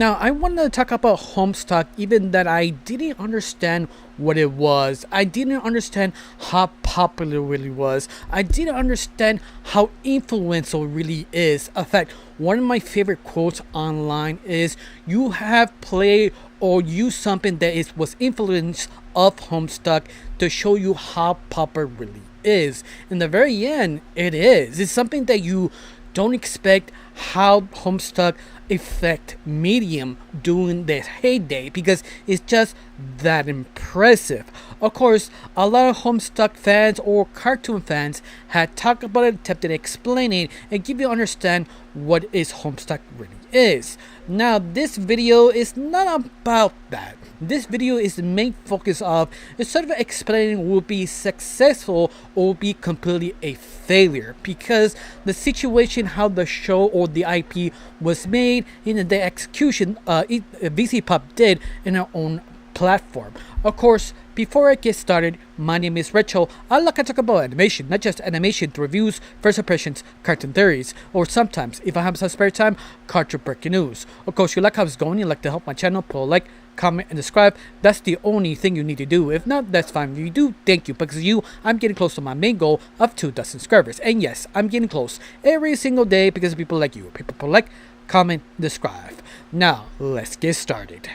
Now, I wanted to talk about Homestuck, even that I didn't understand what it was. I didn't understand how popular it really was. I didn't understand how influential it really is. In fact, one of my favorite quotes online is, "You have played or used something that was influence of Homestuck to show you how popular it really is." In the very end, it is. It's something that you don't expect how Homestuck affect Medium during their heyday, because it's just that impressive. Of course, a lot of Homestuck fans or cartoon fans had talked about it, attempted to explain it, and give you understand what is Homestuck really is. Now, this video is not about that. This video is the main focus of instead of explaining will be successful or will be completely a failure, because the situation how the show or the IP was made in the execution VC Pop did in our own platform. Of course, before I get started, my name is Rachel. I like to talk about animation, not just animation reviews, first impressions, cartoon theories, or sometimes, if I have some spare time, cartoon breaking news. Of course, you like how it's going, you like to help my channel, put a like, comment, and subscribe. That's the only thing you need to do. If not, that's fine. If you do, thank you. Because of you, I'm getting close to my main goal of 2,000 subscribers. And yes, I'm getting close every single day because of people like you. People put like, comment, subscribe. Now, let's get started.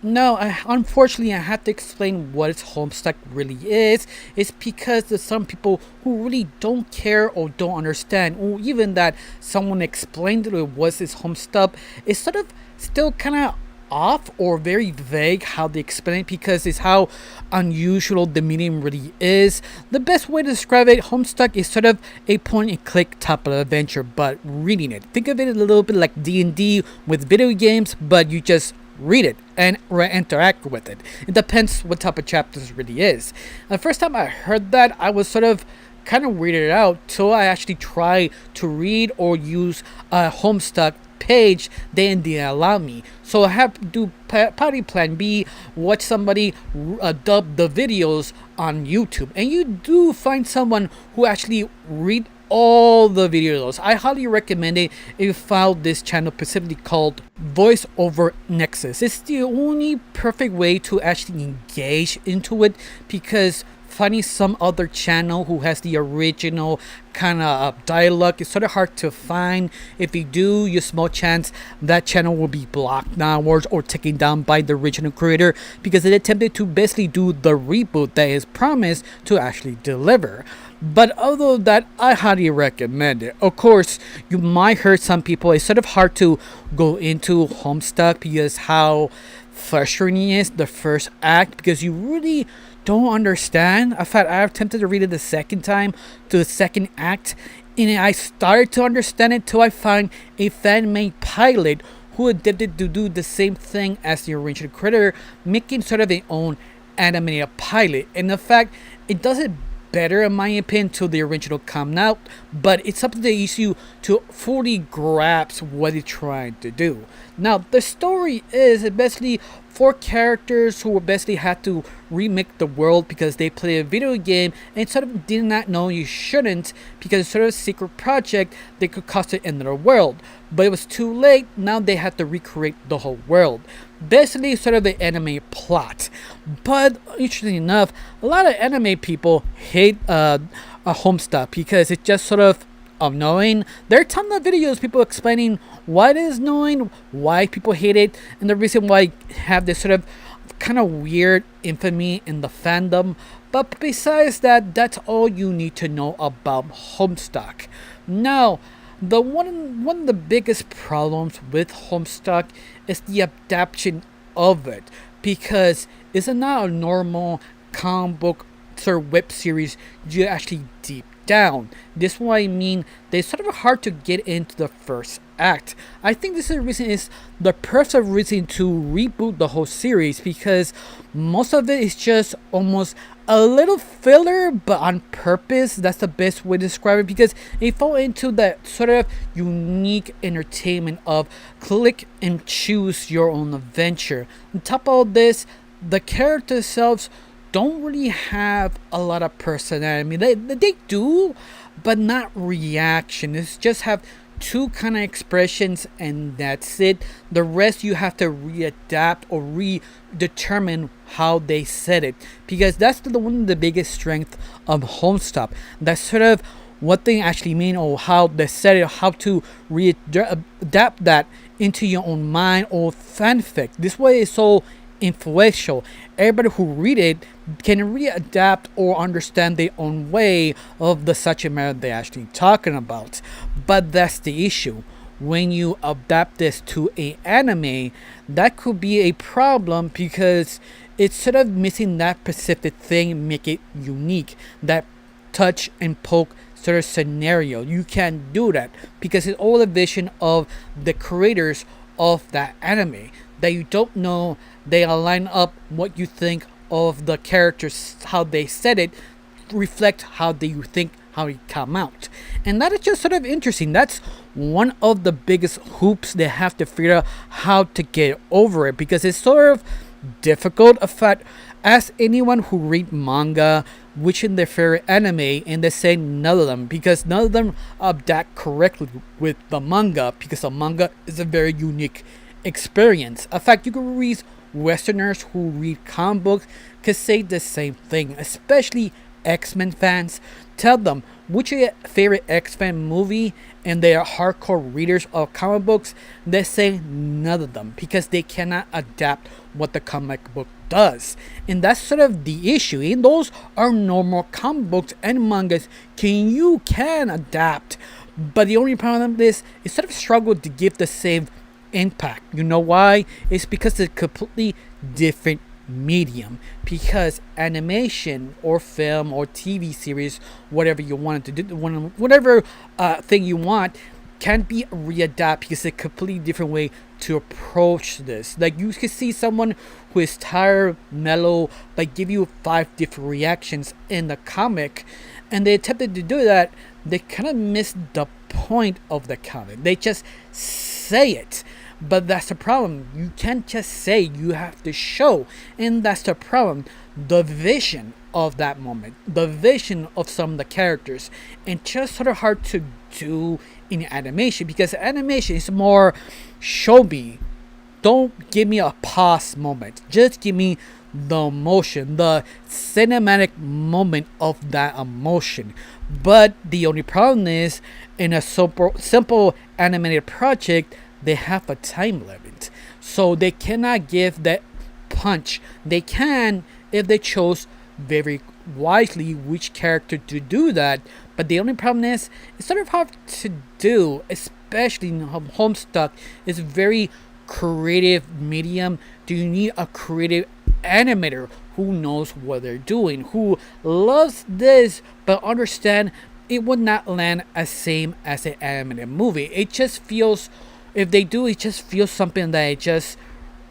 No, unfortunately, I have to explain what Homestuck really is. It's because there's some people who really don't care or don't understand, or even that someone explained to it what is Homestuck. It's sort of still kind of off or very vague how they explain it, because it's how unusual the medium really is. The best way to describe it, Homestuck is sort of a point and click type of adventure, but reading it. Think of it a little bit like D&D with video games, but you just read it and interact with it. It depends what type of chapters it really is. The first time I heard that, I was sort of kind of weirded out till I actually try to read or use a Homestuck page. They didn't allow me, so I have to do party plan B, watch somebody dub the videos on YouTube, and you do find someone who actually read all the videos. I highly recommend it if you found this channel specifically called Voice Over Nexus. It's the only perfect way to actually engage into it, because finding some other channel who has the original kind of dialogue is sort of hard to find. If you do, your small chance that channel will be blocked now or taken down by the original creator, because it attempted to basically do the reboot that is promised to actually deliver. But other than that, I highly recommend it. Of course, you might hurt some people. It's sort of hard to go into Homestuck because how frustrating it is the first act, because you really don't understand. In fact, I attempted to read it the second time to the second act, and I started to understand it till I find a fan-made pilot who attempted to do the same thing as the original creator, making sort of their own animated pilot. And in fact, it does it better in my opinion till the original come out, but it's something that needs you to fully grasp what it's trying to do. Now, the story is basically 4 characters who basically had to remake the world because they play a video game and sort of did not know you shouldn't, because it's sort of a secret project that could cost it another world. But it was too late. Now they had to recreate the whole world. Basically, sort of the anime plot. But interestingly enough, a lot of anime people hate a Homestuck because it's just sort of annoying. There are a ton of videos people explaining why it is annoying, why people hate it, and the reason why I have this sort of kind of weird infamy in the fandom. But besides that, that's all you need to know about Homestuck. Now, the one of the biggest problems with Homestuck is the adaptation of it, because it's not a normal comic book or web series you actually deep down. This is what I mean. They're sort of hard to get into the first act. I think this is the reason, is the perfect reason to reboot the whole series, because most of it is just almost a little filler, but on purpose. That's the best way to describe it, because it fall into that sort of unique entertainment of click and choose your own adventure. On top of all this, the characters themselves don't really have a lot of personality. I mean, they do, but not reaction. It's just have two kind of expressions and that's it. The rest you have to readapt or redetermine how they said it, because that's one of the biggest strength of Homestuck. That's sort of what they actually mean, or how they said it, how to adapt that into your own mind or fanfic. This way is so influential. Everybody who read it can really adapt or understand their own way of the subject matter they're actually talking about. But that's the issue. When you adapt this to a anime, that could be a problem because it's sort of missing that specific thing, make it unique. That touch and poke sort of scenario. You can't do that because it's all the vision of the creators of that anime, that you don't know they align up what you think of the characters, how they said it, reflect how do you think how it come out. And that is just sort of interesting. That's one of the biggest hoops they have to figure out how to get over it, because it's sort of difficult. In fact, ask anyone who read manga which in their favorite anime, and they say none of them, because none of them adapt correctly with the manga, because the manga is a very unique experience. In fact, you can read Westerners who read comic books could say the same thing, especially X-Men fans. Tell them which is your favorite X-Men movie, and they are hardcore readers of comic books. They say none of them because they cannot adapt what the comic book does. And that's sort of the issue. And those are normal comic books and mangas you can adapt. But the only problem is sort of struggle to give the same impact. You know why? It's because it's a completely different medium, because animation or film or TV series, whatever you want to do, whatever thing you want, can be readapt because it's a completely different way to approach this. Like, you can see someone who is tired, mellow, but give you 5 different reactions in the comic, and they attempted to do that. They kind of missed the point of the comic. They just say it. But that's the problem. You can't just say, you have to show. And that's the problem. The vision of that moment, the vision of some of the characters, and just sort of hard to do in animation, because animation is more show me. Don't give me a pause moment. Just give me the emotion, the cinematic moment of that emotion. But the only problem is, in a simple animated project, they have a time limit, so they cannot give that punch. They can if they chose very wisely which character to do that, but the only problem is it's sort of hard to do, especially in Homestuck. It's very creative medium. Do you need a creative animator who knows what they're doing, who loves this but understand it would not land as same as an animated movie? It just feels, if they do, it just feels something that it just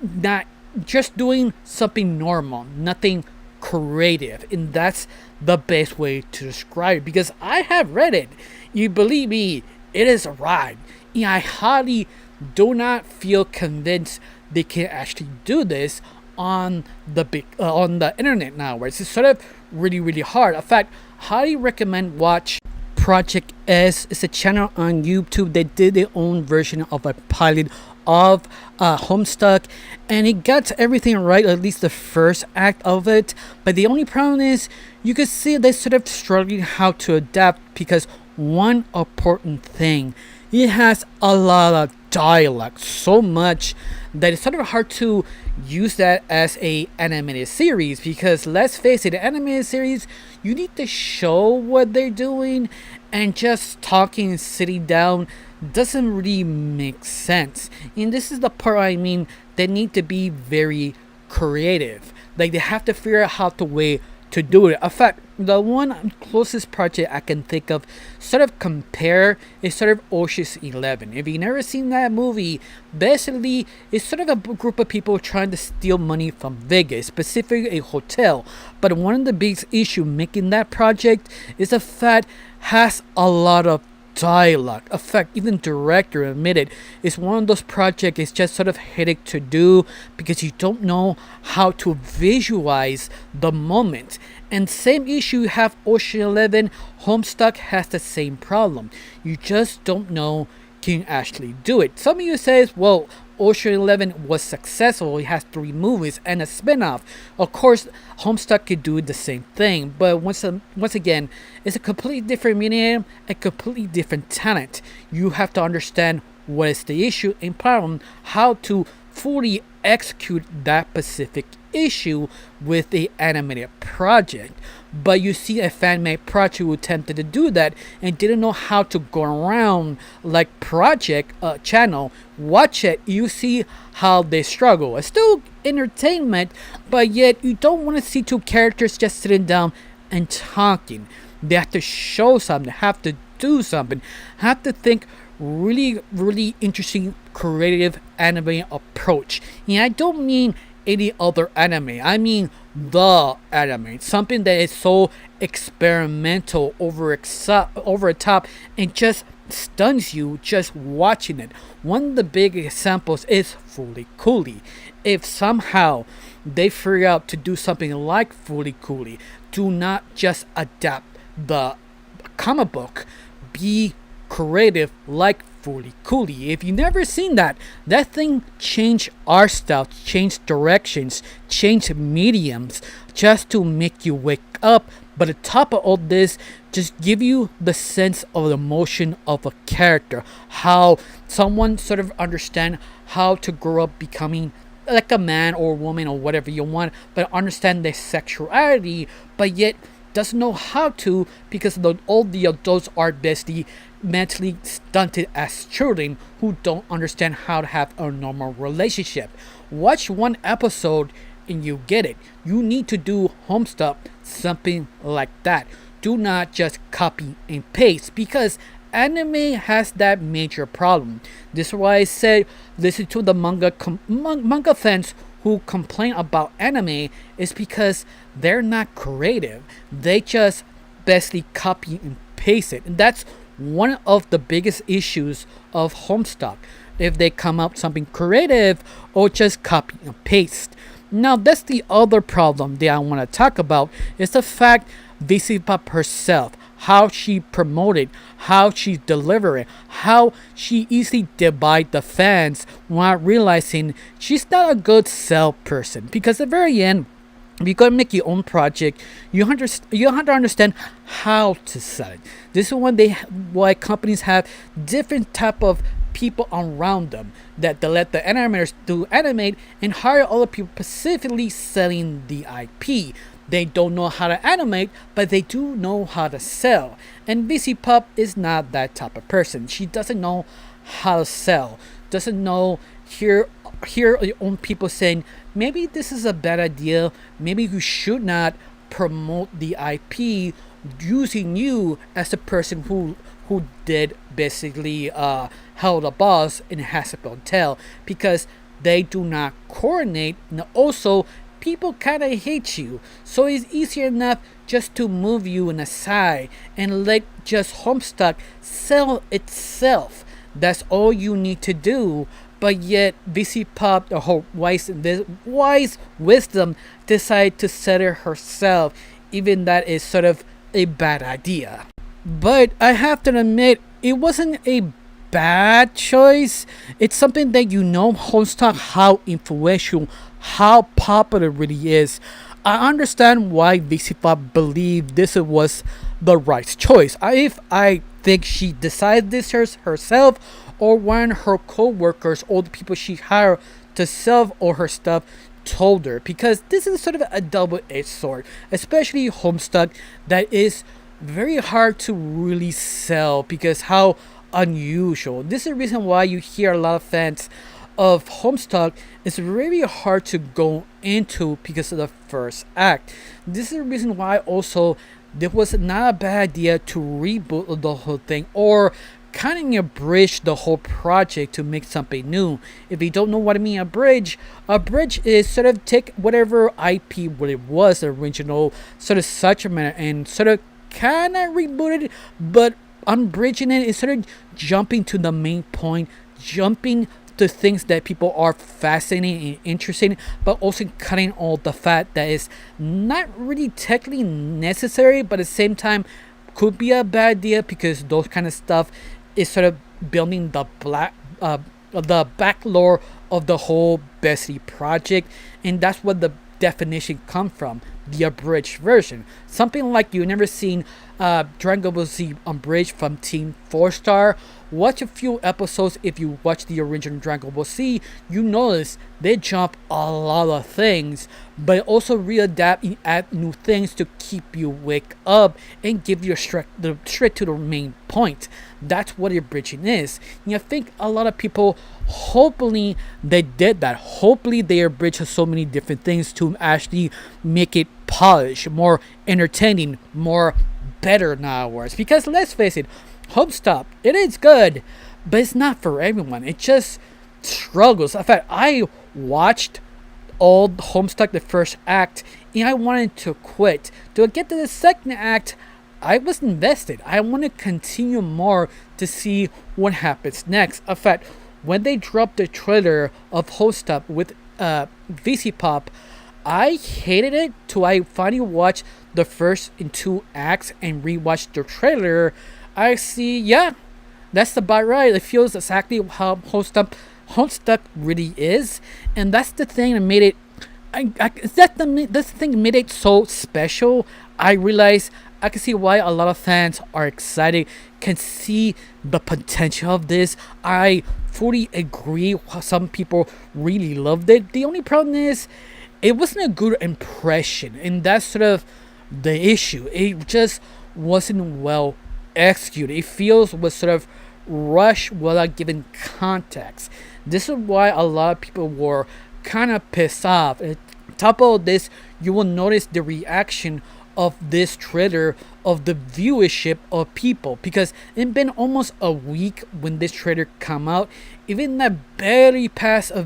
not just doing something normal, nothing creative. And that's the best way to describe it, because I have read it. You believe me, it is a ride. And I highly do not feel convinced they can actually do this on the internet now, where it's sort of really hard. In fact, highly recommend watch Project S. It's a channel on YouTube. They did their own version of a pilot of Homestuck, and it got everything right, at least the first act of it. But the only problem is, you can see they sort of struggling how to adapt, because one important thing, it has a lot of dialogue, so much that it's sort of hard to use that as a animated series, because let's face it, animated series, you need to show what they're doing, and just talking and sitting down doesn't really make sense. And this is the part I mean, they need to be very creative. Like, they have to figure out how to do it. In fact, the one closest project I can think of sort of compare is sort of Ocean's 11. If you've never seen that movie, basically it's sort of a group of people trying to steal money from Vegas, specifically a hotel. But one of the biggest issues making that project is the fact has a lot of dialogue. In fact, even director admitted it's one of those projects, it's just sort of headache to do, because you don't know how to visualize the moment. And same issue you have Ocean 11, Homestuck has the same problem. You just don't know, can actually do it. Some of you says, well, Ocean 11 was successful. It has 3 movies and a spin-off. Of course, Homestuck could do the same thing, but once again, it's a completely different medium, a completely different talent. You have to understand what is the issue and problem, how to fully execute that specific issue with a animated project. But you see a fan-made project who attempted to do that and didn't know how to go around like project channel. Watch it, you see how they struggle. It's still entertainment, but yet you don't want to see 2 characters just sitting down and talking. They have to show something, have to do something, have to think really interesting creative anime approach. And I don't mean any other anime, I mean the anime, something that is so experimental, over the top, and just stuns you just watching it. One of the big examples is Fooly Cooly. If somehow they figure out to do something like Fooly Cooly, do not just adapt the comic book, be creative like Fooly Cooly. If you've never seen that thing changed art style, changed directions, changed mediums just to make you wake up. But on top of all this, just give you the sense of the emotion of a character, how someone sort of understand how to grow up becoming like a man or woman or whatever you want, but understand their sexuality, but yet doesn't know how to because all the adults are basically mentally stunted as children who don't understand how to have a normal relationship. Watch one episode and you get it. You need to do Homestuck something like that. Do not just copy and paste, because anime has that major problem. This is why I said listen to the manga fans who complain about anime, is because they're not creative. They just basically copy and paste it. And that's one of the biggest issues of Homestuck. If they come up something creative or just copy and paste. Now that's the other problem that I want to talk about, is the fact Pop herself, how she promoted, how she delivered, how she easily divided the fans while realizing she's not a good sell person. Because at the very end, if you're gonna make your own project, you have to understand how to sell it. This is why companies have different type of people around them, that they let the animators do animate and hire other people specifically selling the IP. They don't know how to animate, but they do know how to sell. And Pop is not that type of person. She doesn't know how to sell, doesn't know hear your own people saying, maybe this is a bad idea, maybe you should not promote the IP using you as a person who did basically held a boss and has a bell tail, because they do not coordinate. And also people kind of hate you, so it's easier enough just to move you in aside and let just Homestuck sell itself. That's all you need to do. But yet Pop, the whole wise wisdom, decided to sell it herself, even that is sort of a bad idea. But I have to admit, it wasn't a bad choice. It's something that Homestuck, how influential, how popular it really is. I understand why Pop believed this was the right choice. If I think she decided this herself, or when her co-workers or the people she hired to sell all her stuff told her, because this is sort of a double-edged sword, especially Homestuck, that is very hard to really sell because how unusual. This is the reason why you hear a lot of fans of Homestuck is really hard to go into because of the first act. This is the reason why also it was not a bad idea to reboot the whole thing, or kind of abridge the whole project to make something new. If you don't know what I mean, a bridge is sort of take whatever IP what it was original sort of subject and sort of kind of reboot it, but unbridging it is sort of jumping to the main point, jumping to things that people are fascinated and interested in, but also cutting all the fat that is not really technically necessary, but at the same time could be a bad idea, because those kind of stuff is sort of building the back lore of the whole Bessie project, and that's what the definition come from, the abridged version. Something like you never seen Dragon Ball Z unbridged from Team 4 Star. Watch a few episodes. If you watch the original Dragon Ball Z, you notice they jump a lot of things, but also readapt and add new things to keep you wake up and give you straight to the main point. That's what abridging is. And I think a lot of people, hopefully they did that. Hopefully they abridged so many different things to actually make it polished, more entertaining, more better nowadays. Because let's face it, Homestuck, it is good, but it's not for everyone. It just struggles. In fact, I watched all Homestuck, the first act, and I wanted to quit. To get to the second act, I was invested. I want to continue more to see what happens next. In fact, when they dropped the trailer of Homestuck with VC Pop, I hated it till I finally watched the first and two acts and rewatched the trailer. I see, yeah, that's about right. It feels exactly how Homestuck really is, and that's the thing that made it. That's the thing that made it so special. I realize I can see why a lot of fans are excited, can see the potential of this. I fully agree. Some people really loved it. The only problem is, it wasn't a good impression, and that's sort of the issue. It just wasn't well executed. It feels was sort of rushed without giving context. This is why a lot of people were kind of pissed off. On top of this, you will notice the reaction of this trailer, of the viewership of people, because it's been almost a week when this trailer come out, even that barely passed a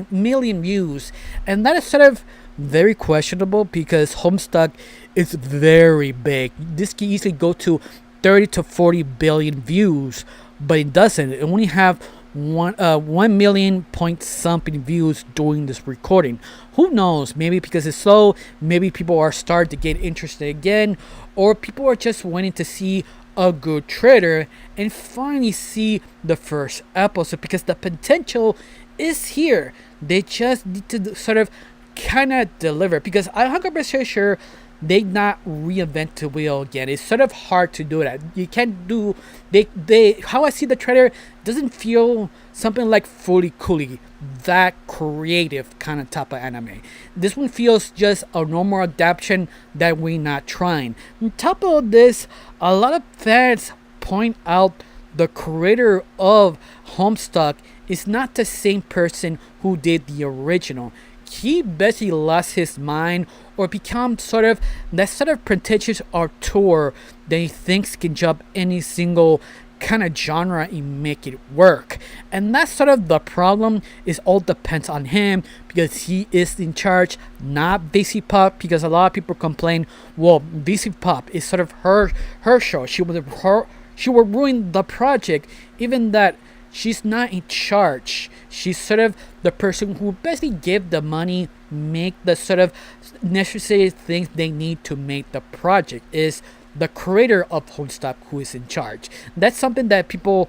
million views, and that is sort of very questionable because Homestuck is very big. This can easily go to 30 to 40 billion views, but it doesn't. It only have 1 million point something views during this recording. Who knows? Maybe because it's slow, maybe people are starting to get interested again, or people are just wanting to see a good trailer and finally see the first episode, because the potential is here. They just need to sort of kind of deliver, because I'm 100% sure they not reinvent the wheel again. It's sort of hard to do that. You can't do they how I see the trailer doesn't feel something like Fully Cooley, that creative kind of type of anime. This one feels just a normal adaptation that we're not trying. On top of this, a lot of fans point out the creator of Homestuck is not the same person who did the original. He basically lost his mind or become sort of that sort of pretentious auteur that he thinks can jump any single kind of genre and make it work. And that's sort of the problem, is all depends on him, because he is in charge, not VC Pop, because a lot of people complain, well, VC Pop is sort of her show. She will ruin the project, even that she's not in charge. She's sort of the person who basically give the money, make the sort of necessary things they need to make the project. Is the creator of Homestuck who is in charge. That's something that people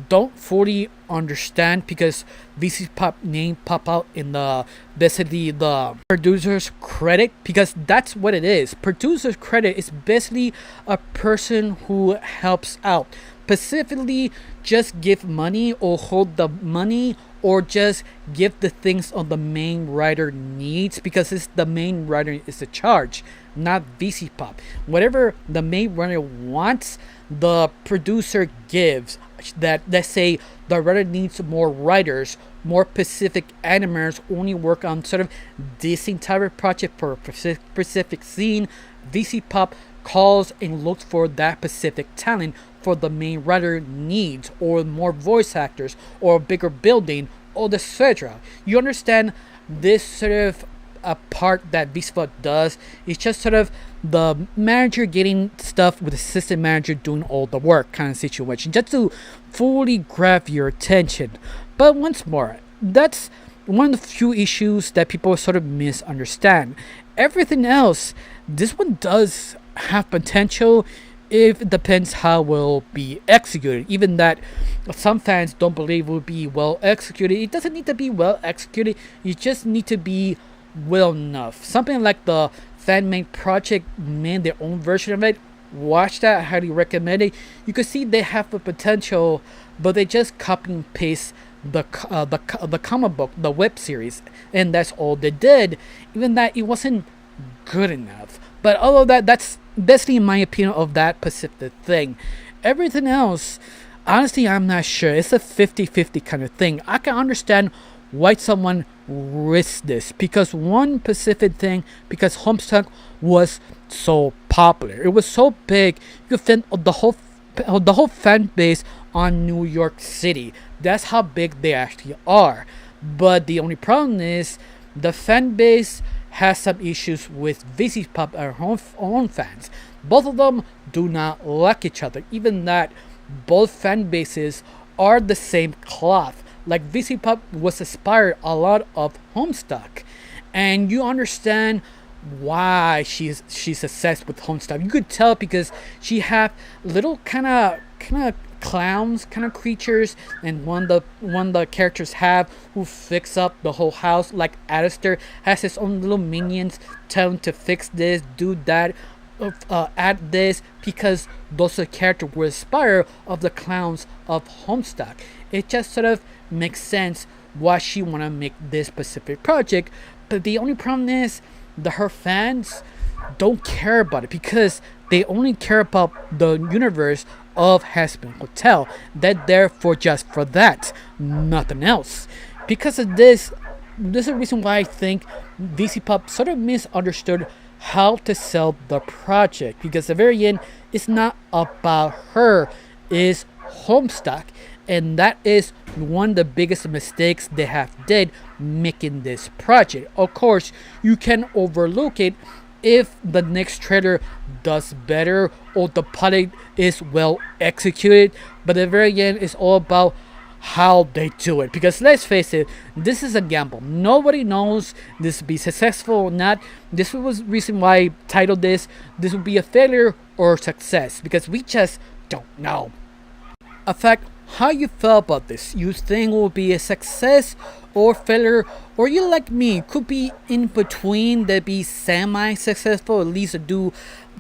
don't fully understand, because VC Pop name pop out in the basically the producer's credit, because that's what it is. Producer's credit is basically a person who helps out, specifically just give money or hold the money, or just give the things on the main writer needs, because it's the main writer is the charge, not VC Pop. Whatever the main writer wants, the producer gives. That, let's say the writer needs more writers, more specific animators only work on sort of this entire project for a specific scene. VC Pop calls and looks for that specific talent for the main writer needs, or more voice actors, or a bigger building, or etc. You understand this sort of a part that VC does is just sort of the manager getting stuff with assistant manager doing all the work kind of situation, just to fully grab your attention. But once more, that's one of the few issues that people sort of misunderstand. Everything else, this one does have potential, It depends how it will be executed. Even that some fans don't believe will be well executed. It doesn't need to be well executed. You just need to be well enough. Something like the fan made project made their own version of it. Watch that. I highly recommend it. You can see they have the potential, but they just copy and paste the comic book, the web series, and that's all they did. Even that, it wasn't good enough. But all of that, that's basically my opinion of that specific thing. Everything else, honestly, I'm not sure. It's a 50-50 kind of thing. I can understand why someone risks this, because one specific thing, because Homestuck was so popular, it was so big, you could fit the whole fan base on New York City. That's how big they actually are. But the only problem is the fan base has some issues with VC Pop and her own fans. Both of them do not like each other. Even that, both fan bases are the same cloth. Like VC Pop was inspired a lot of Homestuck, and you understand why she's obsessed with Homestuck. You could tell because she have little kind of clowns kind of creatures, and one of the characters have who fix up the whole house. Like Alistair has his own little minions tell him to fix this, do that, add this, because those characters were inspired of the clowns of Homestuck. It just sort of makes sense why she want to make this specific project. But the only problem is that her fans don't care about it, because they only care about the universe of Hazbin Hotel. They're there for just for that, nothing else. Because of this is the reason why I think VC Pop sort of misunderstood how to sell the project, because at the very end, it's not about her, it's Homestuck. And that is one of the biggest mistakes they have did making this project. Of course, you can overlook it if the next trailer does better or the pilot is well executed. But at the very end, it's all about how they do it. Because let's face it, this is a gamble. Nobody knows this will be successful or not. This was the reason why I titled this will be a failure or success, because we just don't know. In fact, how you felt about this? You think it will be a success or failure, or you like me, could be in between, that be semi-successful, at least do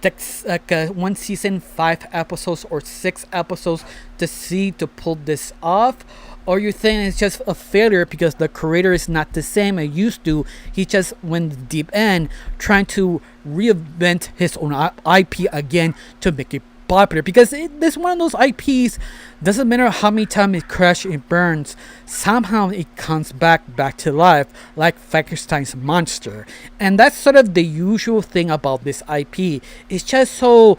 like one season, 5 episodes or 6 episodes to pull this off? Or you think it's just a failure because the creator is not the same as used to? He just went deep end trying to reinvent his own IP again to make it popular, because this one of those IPs, doesn't matter how many times it crashes and burns, somehow it comes back to life, like Frankenstein's monster. And that's sort of the usual thing about this IP. It's just so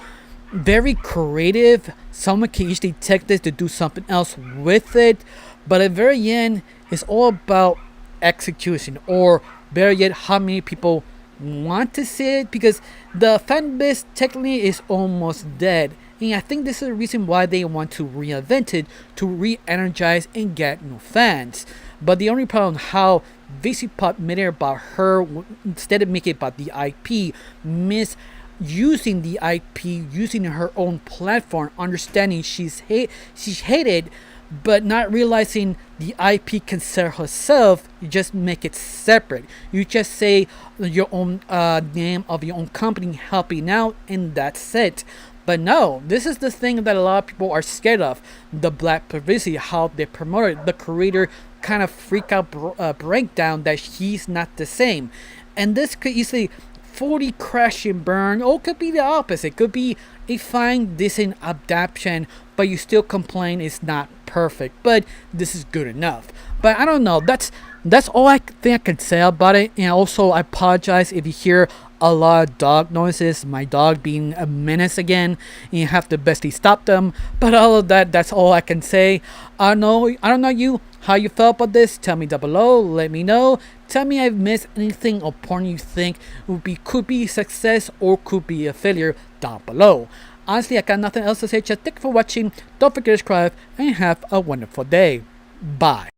very creative. Someone can easily take this to do something else with it, but at the very end, it's all about execution, or better yet, how many people want to see it, because the fan base technically is almost dead. And I think this is the reason why they want to reinvent it, to re-energize and get new fans. But the only problem, how VC Pop made it about her instead of making it about the IP, misusing the IP, using her own platform, understanding she's hated, but not realizing the IP can sell herself. You just make it separate. You just say your own name of your own company helping out, and that's it. But no, this is the thing that a lot of people are scared of. The black publicity, how they promote it. The creator kind of freak out breakdown that he's not the same. And this could easily fully crash and burn, or it could be the opposite. It could be a fine, decent adaptation, but you still complain it's not perfect. But this is good enough. But I don't know. That's all I think I can say about it. And also, I apologize if you hear a lot of dog noises. My dog being a menace again, and you have to basically stop them. But all of that's all I can say. I don't know you, how you felt about this. Tell me down below. Let me know. Tell me I've missed anything or point you think could be success or could be a failure down below. Honestly, I got nothing else to say. Just thank you for watching. Don't forget to subscribe and have a wonderful day. Bye.